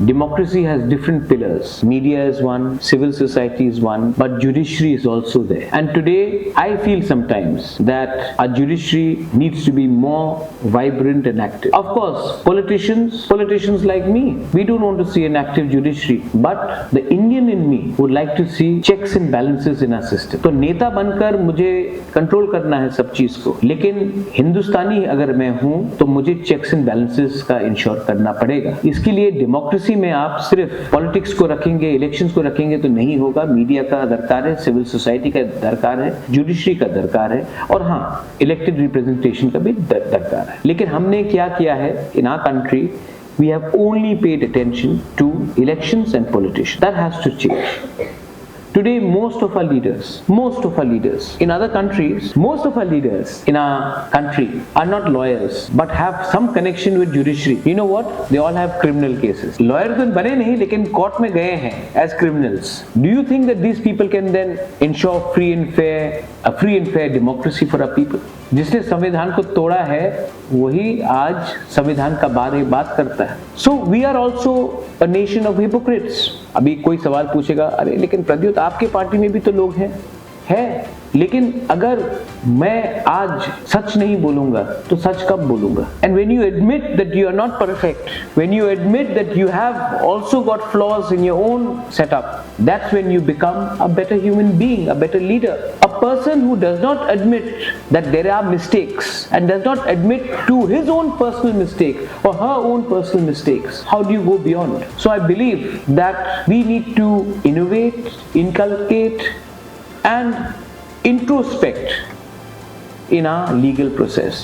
Democracy has different pillars. Media is one, civil society is one, but judiciary is also there. And today, I feel sometimes that our judiciary needs to be more vibrant and active. Of course, politicians like me, we don't want to see an active judiciary, but the Indian in me would like to see checks and balances in our system. तो नेता बनकर मुझे control करना है सब चीज को, लेकिन हिंदुस्तानी अगर मैं हूं तो मुझे चेक्स एंड बैलेंसेस का इंश्योर करना पड़ेगा. इसके लिए डेमोक्रेसी में आप सिर्फ पॉलिटिक्स को रखेंगे, इलेक्शंस को रखेंगे तो नहीं होगा. मीडिया का दरकार है, सिविल सोसाइटी का दरकार है, जुडिशरी का दरकार है, और हाँ, इलेक्टेड रिप्रेजेंटेशन का भी दरकार है. लेकिन हमने क्या किया है in our country? We have only paid attention to elections and politicians. That has to change. Today, most of our leaders in other countries, most of our leaders in our country are not lawyers, but have some connection with judiciary. You know what? They all have criminal cases. Lawyer तो बने नहीं, लेकिन court में गए हैं as criminals. Do you think that these people can then ensure a free and fair democracy for our people? जिसने संविधान को तोड़ा है वही आज संविधान का बात करता है. So we are also a nation of hypocrites. अभी कोई सवाल पूछेगा, अरे लेकिन प्रद्युत आपके पार्टी में भी तो लोग हैं, लेकिन अगर मैं आज सच नहीं बोलूंगा तो सच कब बोलूंगा? And when you admit that you are not perfect, when you admit that you have also got flaws in your own setup, that's when you become a better human being, a better leader. A person who does not admit that there are mistakes and does not admit to his own personal mistake or her own personal mistakes, how do you go beyond? So I believe that we need to innovate, inculcate and introspect in our legal process.